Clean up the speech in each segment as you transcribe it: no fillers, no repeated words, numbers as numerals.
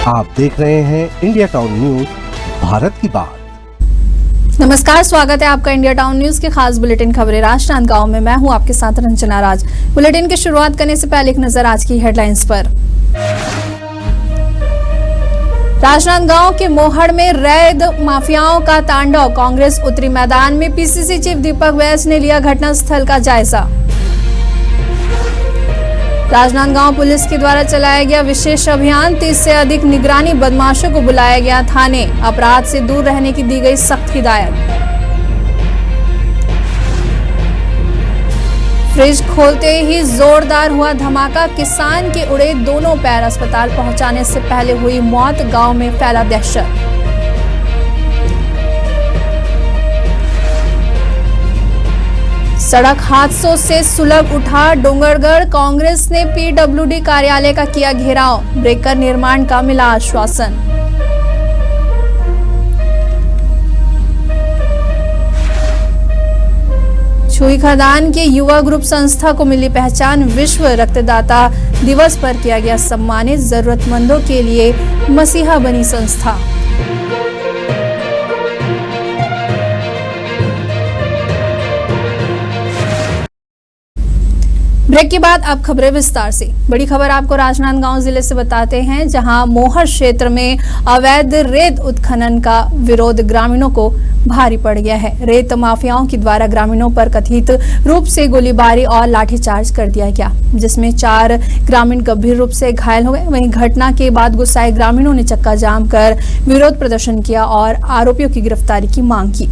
आप देख रहे हैं इंडिया टाउन न्यूज, भारत की बात। नमस्कार, स्वागत है आपका इंडिया टाउन न्यूज के खास बुलेटिन खबरें राजनांदगांव में। मैं हूं आपके साथ रंजना राज। बुलेटिन की शुरुआत करने से पहले एक नजर आज की हेडलाइंस पर। राजनांदगांव के मोहड़ में रैद माफियाओं का तांडव, कांग्रेस उतरी मैदान में। पीसीसी चीफ दीपक बैज ने लिया घटनास्थल का जायजा। राजनांदगांव पुलिस के द्वारा चलाया गया विशेष अभियान, 30 से अधिक निगरानी बदमाशों को बुलाया गया थाने। अपराध से दूर रहने की दी गई सख्त हिदायत। फ्रिज खोलते ही जोरदार हुआ धमाका, किसान के उड़े दोनों पैर। अस्पताल पहुंचाने से पहले हुई मौत, गांव में फैला दहशत। सड़क हादसों से सुलग उठा डोंगरगढ़, कांग्रेस ने पीडब्ल्यूडी कार्यालय का किया घेराव। ब्रेकर निर्माण का मिला आश्वासन। छुई खदान के युवा ग्रुप संस्था को मिली पहचान, विश्व रक्तदाता दिवस पर किया गया सम्मानित। जरूरतमंदों के लिए मसीहा बनी संस्था। ब्रेक के बाद अब खबरें विस्तार से। बड़ी खबर आपको राजनांदगांव जिले से बताते हैं, जहां मोहर क्षेत्र में अवैध रेत उत्खनन का विरोध ग्रामीणों को भारी पड़ गया है। रेत माफियाओं के द्वारा ग्रामीणों पर कथित रूप से गोलीबारी और लाठीचार्ज कर दिया गया, जिसमें 4 ग्रामीण गंभीर रूप से घायल हो गए। वहीं घटना के बाद गुस्साए ग्रामीणों ने चक्का जाम कर विरोध प्रदर्शन किया और आरोपियों की गिरफ्तारी की मांग की।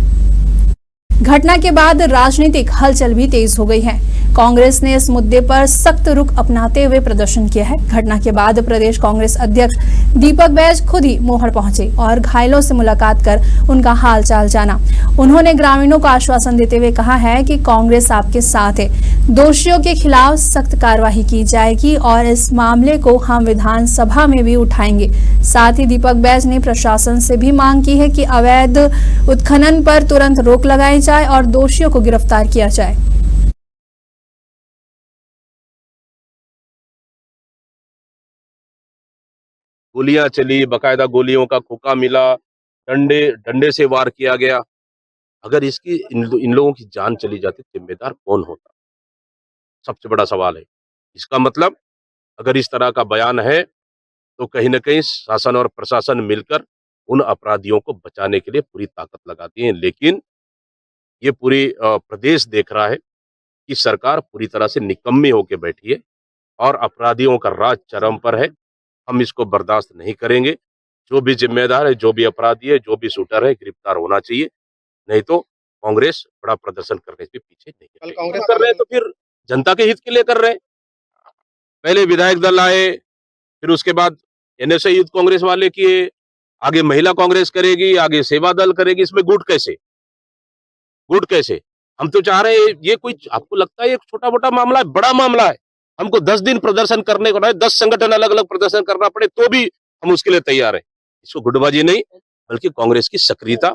घटना के बाद राजनीतिक हलचल भी तेज हो गई है। कांग्रेस ने इस मुद्दे पर सख्त रुख अपनाते हुए प्रदर्शन किया है। घटना के बाद प्रदेश कांग्रेस अध्यक्ष दीपक बैज खुद ही मोहड़ पहुंचे और घायलों से मुलाकात कर उनका हाल चाल जाना। उन्होंने ग्रामीणों को आश्वासन देते हुए कहा है कि कांग्रेस आपके साथ है, दोषियों के खिलाफ सख्त कार्रवाई की जाएगी और इस मामले को हम विधानसभा में भी उठाएंगे। साथ ही दीपक बैज ने प्रशासन से भी मांग की है कि अवैध उत्खनन पर तुरंत रोक लगाई जाए और दोषियों को गिरफ्तार किया जाए। गोलियां चली, बकायदा गोलियों का खोखा मिला, डंडे से वार किया गया। अगर इसकी इन लोगों की जान चली जाती, जिम्मेदार कौन होता? सबसे बड़ा सवाल है। इसका मतलब अगर इस तरह का बयान है तो कहीं ना कहीं शासन और प्रशासन मिलकर उन अपराधियों को बचाने के लिए पूरी ताकत लगाती है। लेकिन ये पूरी प्रदेश देख रहा है कि सरकार पूरी तरह से निकम्मी होकर बैठी है और अपराधियों का राज चरम पर है। हम इसको बर्दाश्त नहीं करेंगे। जो भी जिम्मेदार है, जो भी अपराधी है, जो भी शूटर है, गिरफ्तार होना चाहिए। नहीं तो कांग्रेस बड़ा प्रदर्शन करने से पीछे नहीं है। कांग्रेस कर रहे हैं तो फिर जनता के हित के लिए कर रहे हैं। पहले विधायक दल आए, फिर उसके बाद एनएसए यूथ कांग्रेस वाले किए, आगे महिला कांग्रेस करेगी, आगे सेवा दल करेगी। इसमें गुट कैसे? हम तो चाह रहे हैं, ये कोई आपको लगता है एक छोटा मोटा मामला है? बड़ा मामला है। हमको 10 दिन प्रदर्शन करने को, 10 संगठन अलग अलग प्रदर्शन करना पड़े तो भी हम उसके लिए तैयार हैं। इसको गुटबाजी नहीं, बल्कि कांग्रेस की सक्रियता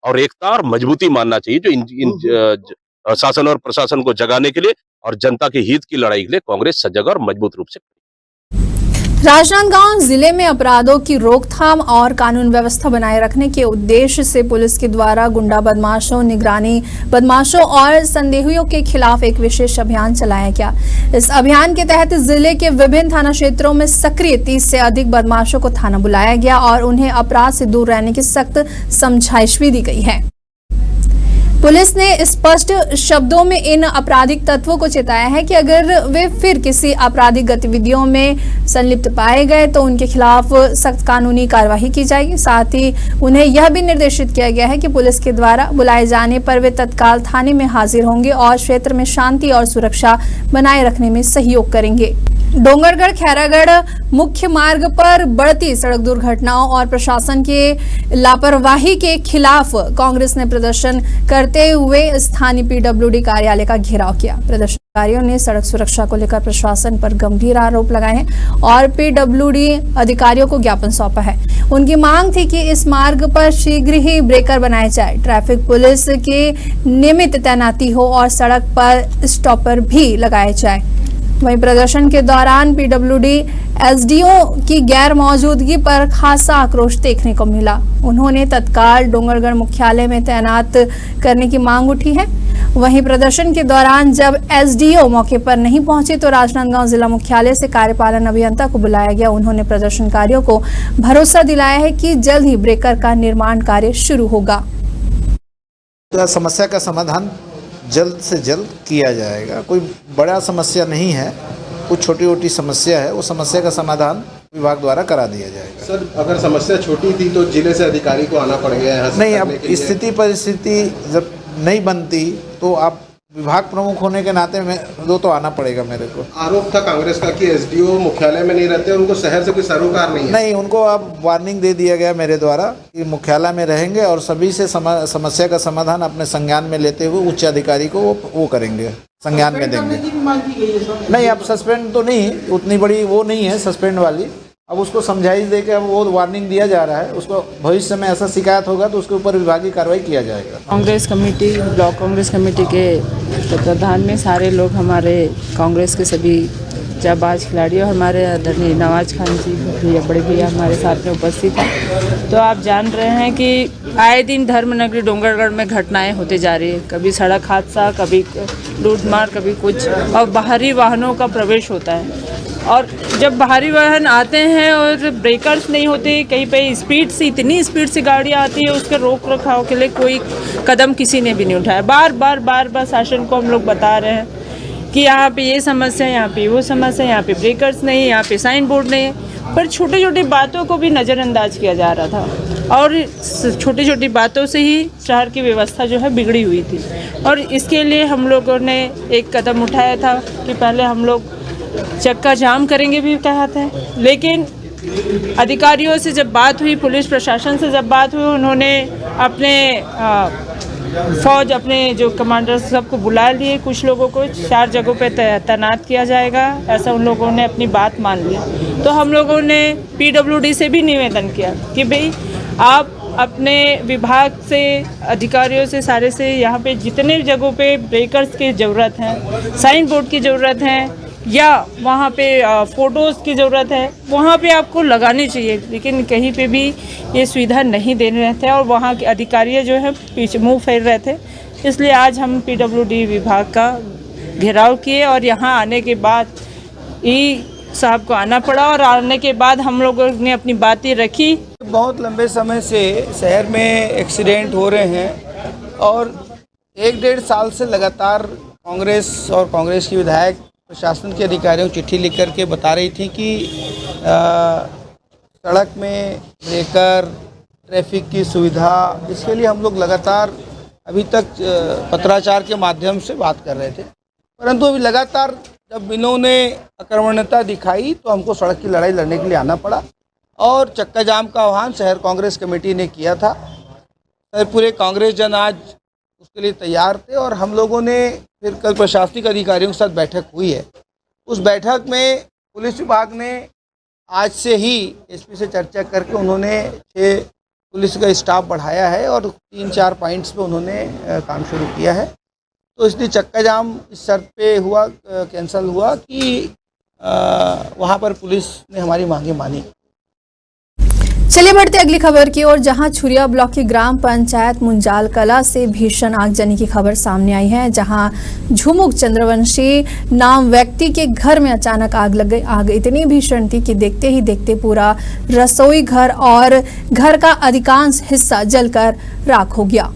और एकता और मजबूती मानना चाहिए, जो इन शासन और प्रशासन को जगाने के लिए और जनता के हित की लड़ाई के लिए कांग्रेस सजग और मजबूत रूप से। राजनांदगांव जिले में अपराधों की रोकथाम और कानून व्यवस्था बनाए रखने के उद्देश्य से पुलिस के द्वारा गुंडा बदमाशों, निगरानी बदमाशों और संदेहियों के खिलाफ एक विशेष अभियान चलाया गया। इस अभियान के तहत जिले के विभिन्न थाना क्षेत्रों में सक्रिय 30 से अधिक बदमाशों को थाना बुलाया गया और उन्हें अपराध से दूर रहने की सख्त समझाइश भी दी गई है। पुलिस ने स्पष्ट शब्दों में इन आपराधिक तत्वों को चेताया है कि अगर वे फिर किसी आपराधिक गतिविधियों में संलिप्त पाए गए तो उनके खिलाफ सख्त कानूनी कार्रवाई की जाएगी। साथ ही उन्हें यह भी निर्देशित किया गया है कि पुलिस के द्वारा बुलाए जाने पर वे तत्काल थाने में हाजिर होंगे और क्षेत्र में शांति और सुरक्षा बनाए रखने में सहयोग करेंगे। डोंगरगढ़ खैरागढ़ मुख्य मार्ग पर बढ़ती सड़क दुर्घटनाओं और प्रशासन के लापरवाही के खिलाफ कांग्रेस ने प्रदर्शन करते हुए स्थानीय पीडब्ल्यूडी कार्यालय का घेराव किया। प्रदर्शनकारियों ने सड़क सुरक्षा को लेकर प्रशासन पर गंभीर आरोप लगाए हैं और पीडब्ल्यूडी अधिकारियों को ज्ञापन सौंपा है। उनकी मांग थी कि इस मार्ग पर शीघ्र ही ब्रेकर बनाए जाए, ट्रैफिक पुलिस की नियमित तैनाती हो और सड़क पर स्टॉपर भी लगाए जाए। वहीं प्रदर्शन के दौरान पीडब्ल्यूडी एसडीओ की गैर मौजूदगी पर खासा आक्रोश देखने को मिला। उन्होंने तत्काल डोंगरगढ़ मुख्यालय में तैनात करने की मांग उठी है। वहीं प्रदर्शन के दौरान जब एसडीओ मौके पर नहीं पहुंचे तो राजनांदगांव जिला मुख्यालय से कार्यपालन अभियंता को बुलाया गया। उन्होंने प्रदर्शनकारियों को भरोसा दिलाया है कि जल्द ही ब्रेकर का निर्माण कार्य शुरू होगा। समस्या का समाधान जल्द से जल्द किया जाएगा। कोई बड़ा समस्या नहीं है, कुछ छोटी छोटी समस्या है, वो समस्या का समाधान विभाग द्वारा करा दिया जाएगा। सर, अगर समस्या छोटी थी तो जिले से अधिकारी को आना पड़ गया है। नहीं, अब स्थिति परिस्थिति जब नहीं बनती तो आप विभाग प्रमुख होने के नाते में तो आना पड़ेगा मेरे को। आरोप था कांग्रेस का कि एसडीओ मुख्यालय में नहीं रहते, उनको शहर से कोई सरोकार नहीं है। नहीं, उनको अब वार्निंग दे दिया गया मेरे द्वारा कि मुख्यालय में रहेंगे और सभी से समस्या का समाधान अपने संज्ञान में लेते हुए उच्च अधिकारी को वो करेंगे, संज्ञान में देंगे। नहीं, अब सस्पेंड तो नहीं, उतनी बड़ी वो नहीं है सस्पेंड वाली। अब उसको समझाइश दे के अब वो वार्निंग दिया जा रहा है। उसको भविष्य में ऐसा शिकायत होगा तो उसके ऊपर विभागीय कार्रवाई किया जाएगा। Congress committee, block Congress committee के तत्वाधान में सारे लोग, हमारे कांग्रेस के सभी जाबाज खिलाड़ी और हमारे आदरणीय नवाज खान जी भैया, बड़े भैया हमारे साथ में उपस्थित हैं। तो आप जान रहे हैं कि आए दिन धर्मनगरी डोंगरगढ़ में घटनाएं होते जा रही है। कभी सड़क हादसा, कभी लूटमार, कभी कुछ, और बाहरी वाहनों का प्रवेश होता है। और जब बाहरी वाहन आते हैं और ब्रेकर्स नहीं होते, कहीं पे स्पीड से, इतनी स्पीड से गाड़ियाँ आती है, उसके रोक रखाव के लिए कोई कदम किसी ने भी नहीं उठाया। बार बार शासन को हम लोग बता रहे हैं कि यहाँ पे ये समस्या, यहाँ पे वो समस्या, यहाँ पे ब्रेकर्स नहीं, यहाँ पे साइन बोर्ड नहीं है, पर छोटी छोटी बातों को भी नज़रअंदाज किया जा रहा था और छोटी छोटी बातों से ही शहर की व्यवस्था जो है बिगड़ी हुई थी। और इसके लिए हम लोगों ने एक कदम उठाया था कि पहले हम लोग चक्का जाम करेंगे भी कहा था, लेकिन अधिकारियों से जब बात हुई, पुलिस प्रशासन से जब बात हुई, उन्होंने अपने फौज, अपने जो कमांडर सबको बुला लिए, कुछ लोगों को 4 जगहों पे तैनात किया जाएगा, ऐसा उन लोगों ने अपनी बात मान ली। तो हम लोगों ने पीडब्ल्यूडी से भी निवेदन किया कि भाई आप अपने विभाग से, अधिकारियों से, सारे से, यहाँ पे जितने जगहों पे ब्रेकर्स की ज़रूरत है, साइन बोर्ड की ज़रूरत है या वहाँ पे फ़ोटोज़ की ज़रूरत है, वहाँ पे आपको लगानी चाहिए। लेकिन कहीं पे भी ये सुविधा नहीं दे रहे थे और वहाँ के अधिकारी जो है पीछे मुँह फेर रहे थे। इसलिए आज हम पीडब्ल्यूडी विभाग का घेराव किए और यहाँ आने के बाद ई साहब को आना पड़ा और आने के बाद हम लोगों ने अपनी बातें रखी। बहुत लंबे समय से शहर में एक्सीडेंट हो रहे हैं और 1-1.5 साल से लगातार कांग्रेस और कांग्रेस की विधायक प्रशासन के अधिकारियों को चिट्ठी लिख कर के बता रही थी कि सड़क में ब्रेकर, ट्रैफिक की सुविधा, इसके लिए हम लोग लगातार अभी तक पत्राचार के माध्यम से बात कर रहे थे। परंतु अभी लगातार जब इन्होंने आक्रामकता दिखाई तो हमको सड़क की लड़ाई लड़ने के लिए आना पड़ा और चक्का जाम का आह्वान शहर कांग्रेस कमेटी ने किया था। सर, पूरे कांग्रेस जन आज उसके लिए तैयार थे और हम लोगों ने फिर कल प्रशासनिक अधिकारियों के साथ बैठक हुई है। उस बैठक में पुलिस विभाग ने आज से ही एसपी से चर्चा करके उन्होंने 6 पुलिस का स्टाफ बढ़ाया है और 3-4 पॉइंट्स पे उन्होंने काम शुरू किया है। तो इसलिए चक्का जाम इस शर्त पे हुआ, कैंसिल हुआ कि वहाँ पर पुलिस ने हमारी मांगे मानी। चलिए बढ़ते अगली खबर की ओर, जहां छुरिया ब्लॉक की ग्राम पंचायत मुंजाल कला से भीषण आगजनी की खबर सामने आई है। जहां झुमुक चंद्रवंशी नाम व्यक्ति के घर में अचानक आग लग गई। आग इतनी भीषण थी कि देखते ही देखते पूरा रसोई घर और घर का अधिकांश हिस्सा जलकर राख हो गया।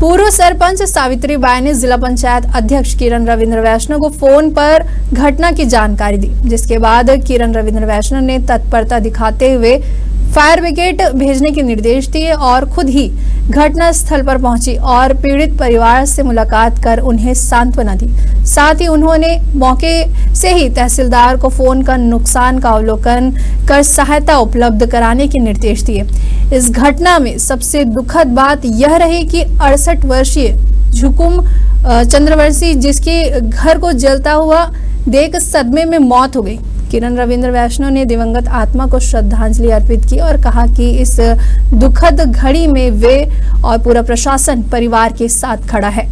पूर्व सरपंच सावित्री बाई ने जिला पंचायत अध्यक्ष किरण रविंद्र वैष्णव को फोन पर घटना की जानकारी दी, जिसके बाद किरण रविंद्र वैष्णव ने तत्परता दिखाते हुए फायर ब्रिगेड भेजने के निर्देश दिए और खुद ही घटना स्थल पर पहुंची और पीड़ित परिवार से मुलाकात कर उन्हें सांत्वना दी। साथ ही उन्होंने मौके से ही तहसीलदार को फोन कर नुकसान का अवलोकन कर सहायता उपलब्ध कराने के निर्देश दिए। इस घटना में सबसे दुखद बात यह रही कि 68 वर्षीय झुकुम चंद्रवंशी, जिसके घर को जलता हुआ देख सदमे में मौत हो गई। किरण रविंद्र वैष्णव ने दिवंगत आत्मा को श्रद्धांजलि अर्पित की और कहा कि इस दुखद घड़ी में वे और पूरा प्रशासन परिवार के साथ खड़ा है।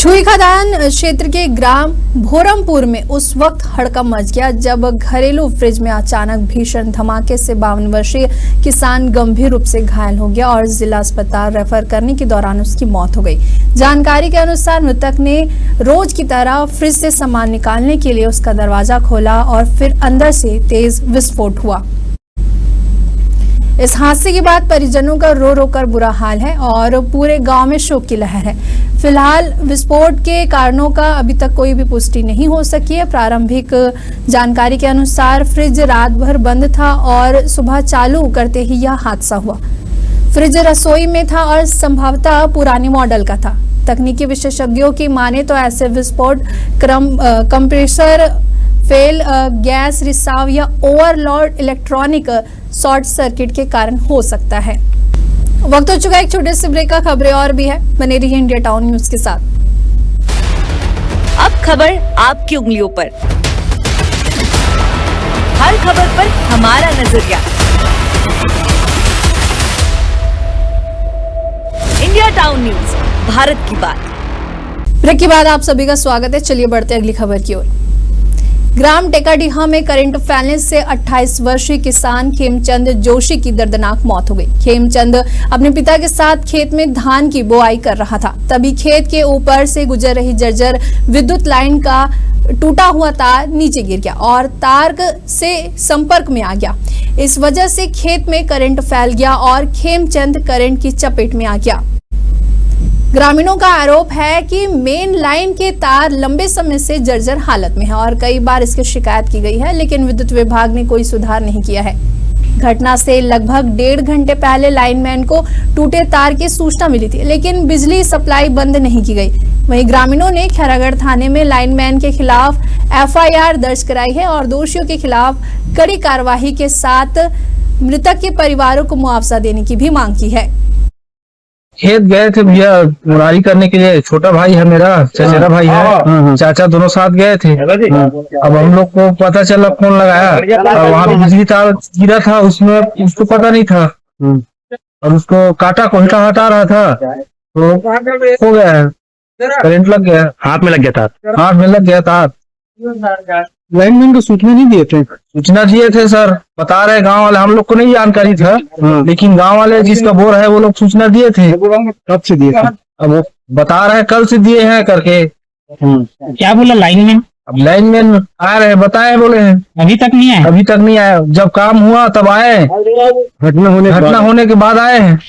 छुई खदान क्षेत्र के ग्राम भोरमपुर में उस वक्त हड़कंप मच गया जब घरेलू फ्रिज में अचानक भीषण धमाके से 52 वर्षीय किसान गंभीर रूप से घायल हो गया और जिला अस्पताल रेफर करने के दौरान उसकी मौत हो गई। जानकारी के अनुसार मृतक ने रोज की तरह फ्रिज से सामान निकालने के लिए उसका दरवाजा खोला और फिर अंदर से तेज विस्फोट हुआ। इस हादसे के बाद परिजनों का रो रो कर बुरा हाल है और पूरे गांव में शोक की लहर है। फिलहाल विस्फोट के कारणों का अभी तक कोई भी पुष्टि नहीं हो सकी है। प्रारंभिक जानकारी के अनुसार फ्रिज रात भर बंद था और सुबह चालू करते ही यह हादसा हुआ। फ्रिज रसोई में था और संभवतः पुरानी मॉडल का था। तकनीकी विशेषज्ञों की माने तो ऐसे विस्फोट कंप्रेसर फेल, गैस रिसाव या ओवरलोड इलेक्ट्रॉनिक शॉर्ट सर्किट के कारण हो सकता है। वक्त हो चुका है एक छोटे से ब्रेक का। खबरें और भी है, बने रहिए इंडिया टाउन न्यूज के साथ। अब खबर आपकी उंगलियों पर, हर खबर पर हमारा नजरिया। इंडिया टाउन न्यूज, भारत की बात। ब्रेक के बाद आप सभी का स्वागत है। चलिए बढ़ते अगली खबर की ओर। ग्राम टेकाडीहा में करंट फैलने से 28 वर्षीय किसान खेमचंद जोशी की दर्दनाक मौत हो गई। खेमचंद अपने पिता के साथ खेत में धान की बुआई कर रहा था, तभी खेत के ऊपर से गुजर रही जर्जर विद्युत लाइन का टूटा हुआ तार नीचे गिर गया और तार से संपर्क में आ गया। इस वजह से खेत में करंट फैल गया और खेमचंद करंट की चपेट में आ गया। ग्रामीणों का आरोप है कि मेन लाइन के तार लंबे समय से जर्जर हालत में है और कई बार इसकी शिकायत की गई है, लेकिन विद्युत विभाग ने कोई सुधार नहीं किया है। घटना से लगभग 1.5 घंटे पहले लाइनमैन को टूटे तार की सूचना मिली थी, लेकिन बिजली सप्लाई बंद नहीं की गई। वहीं ग्रामीणों ने खैरागढ़ थाने में लाइनमैन के खिलाफ FIR दर्ज कराई है और दोषियों के खिलाफ कड़ी कार्रवाई के साथ मृतक के परिवारों को मुआवजा देने की भी मांग की है। खेत गए थे भैया मुरारी करने के लिए। छोटा भाई है मेरा, चचेरा भाई है, चाचा दोनों साथ गए थे। अब हम लोग को पता चला, फोन लगाया और वहाँ पे बिजली तार गिरा था, उसमें उसको पता नहीं था और उसको काटा को हटा रहा था तो हो गया, करंट लग गया, हाथ में लग गया तार। लाइनमैन को सूचना नहीं दिए थे? सूचना दिए थे सर, बता रहे गांव वाले, हम लोग को नहीं जानकारी था, लेकिन गांव वाले जिसका बोर है वो लोग सूचना दिए थे। कब से दिए थे? अब वो बता रहे कल से दिए हैं करके। क्या बोला लाइनमैन? अब लाइनमैन आ रहे, बताए बोले हैं, अभी तक नहीं आया। जब काम हुआ तब आए, घटना होने के बाद आए हैं।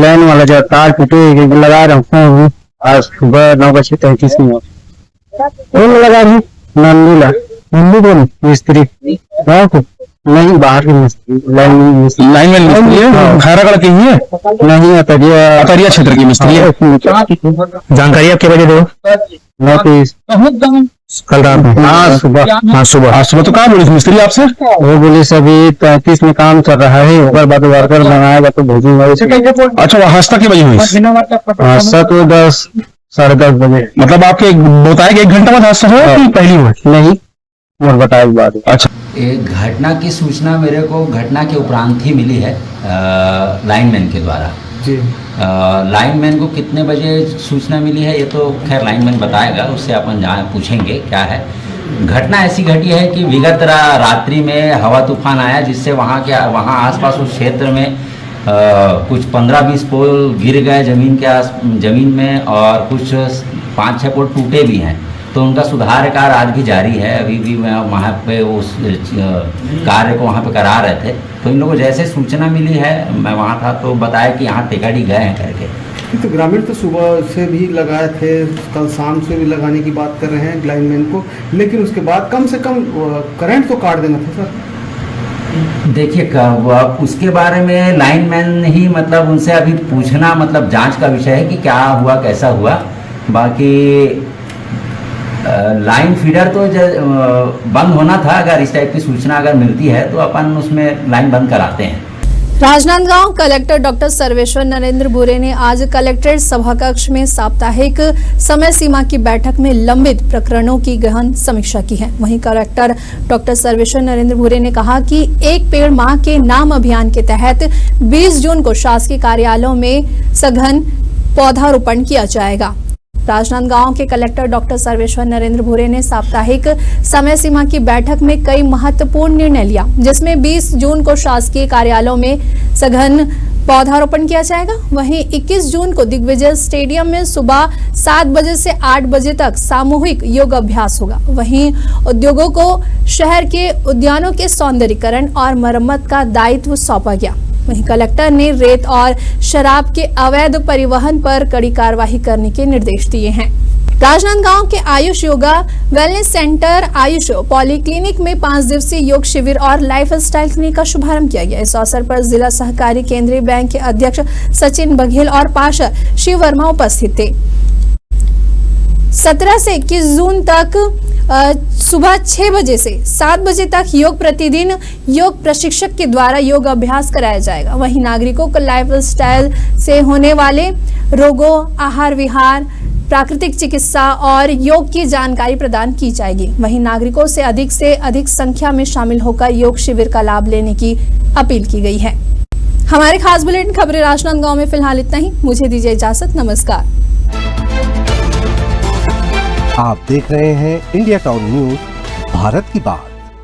लाइन वाला जो तार टूटे लगा रहा हूँ आज सुबह 9:33 लगा रही नंदू बोल मिस्त्री गाँव को नहीं, बाहर के मिस्त्री लाइनमैन खैरागढ़ की ही है नहीं, अतरिया क्षेत्र की मिस्त्री है। जानकारी आप क्या बजे दो? 9:30 कल रात में। आज सुबह तो कहाँ बोली मिस्त्री आपसे? वो बोली सभी 33 में काम चल रहा है, ऊपर बाद वर्कर बनाएगा तो भेजूंगा। अच्छा, वो हादसा के बजे हुई? हादसा तो 10 साढ़े 10 बजे। मतलब आपके बताया कि 1 घंटा बाद हादसा हुआ कि पहली हुआ? नहीं, और बताया बात। अच्छा, एक घटना की सूचना मेरे को घटना के उपरांत ही मिली है लाइनमैन के द्वारा जी। लाइनमैन को कितने बजे सूचना मिली है ये तो खैर लाइनमैन बताएगा, उससे अपन जहाँ पूछेंगे क्या है। घटना ऐसी घटी है कि विगत रात्रि में हवा तूफान आया, जिससे वहाँ आसपास उस क्षेत्र में कुछ 15-20 पोल गिर गए जमीन में और कुछ 5-6 पोल टूटे भी हैं। तो उनका सुधार कार्य आज भी जारी है। अभी भी मैं वहाँ पे उस कार्य को वहाँ पे करा रहे थे, तो इन लोगों को जैसे सूचना मिली है, मैं वहाँ था तो बताया कि यहाँ टेकाडी गए हैं करके। तो ग्रामीण तो सुबह से भी लगाए थे, कल शाम से भी लगाने की बात कर रहे हैं लाइनमैन को, लेकिन उसके बाद कम से कम करंट तो काट देना था सर। देखिए, उसके बारे में लाइनमैन ही मतलब उनसे अभी पूछना मतलब जांच का विषय है कि क्या हुआ, कैसा हुआ। बाकी लाइन फीडर तो बंद होना था। अगर इस टाइप की सूचना अगर मिलती है तो अपन उसमें लाइन बंद कराते हैं। राजनांदगांव कलेक्टर डॉक्टर सर्वेश्वर नरेंद्र भूरे ने आज कलेक्ट्रेट सभाकक्ष में साप्ताहिक समय सीमा की बैठक में लंबित प्रकरणों की गहन समीक्षा की है। वहीं कलेक्टर डॉक्टर सर्वेश्वर नरेंद्र भूरे ने कहा कि एक पेड़ माह के नाम अभियान के तहत 20 जून को शासकीय कार्यालयों में सघन पौधारोपण किया जाएगा। राजनांदगांव के कलेक्टर डॉक्टर सर्वेश्वर नरेंद्र भूरे ने साप्ताहिक समय सीमा की बैठक में कई महत्वपूर्ण निर्णय लिया, जिसमें 20 जून को शासकीय कार्यालयों में सघन पौधारोपण किया जाएगा। वहीं 21 जून को दिग्विजय स्टेडियम में सुबह 7 बजे से 8 बजे तक सामूहिक योग अभ्यास होगा। वहीं उद्योगों को शहर के उद्यानों के सौंदर्यीकरण और मरम्मत का दायित्व सौंपा गया। वहीं कलेक्टर ने रेत और शराब के अवैध परिवहन पर कड़ी कार्रवाई करने के निर्देश दिए हैं। राजनांदगांव के Ayush yoga wellness centre Ayush polyclinic में 5 दिवसीय योग शिविर और लाइफ स्टाइल क्लिनिक का शुभारंभ किया गया। इस अवसर पर जिला सहकारी केंद्रीय बैंक के अध्यक्ष सचिन बघेल और पार्षद शिव वर्मा उपस्थित थे। 17 से 21 जून तक सुबह 6 बजे से 7 बजे तक योग प्रतिदिन योग प्रशिक्षक के द्वारा योग अभ्यास कराया जाएगा। वहीं नागरिकों को लाइफ स्टाइल से होने वाले रोगों, आहार विहार, प्राकृतिक चिकित्सा और योग की जानकारी प्रदान की जाएगी। वहीं नागरिकों से अधिक संख्या में शामिल होकर योग शिविर का लाभ लेने की अपील की गई है। हमारे खास बुलेटिन खबरें राजनांदगांव में फिलहाल इतना ही। मुझे दीजिए इजाजत, नमस्कार। आप देख रहे हैं इंडिया टाउन न्यूज, भारत की बात।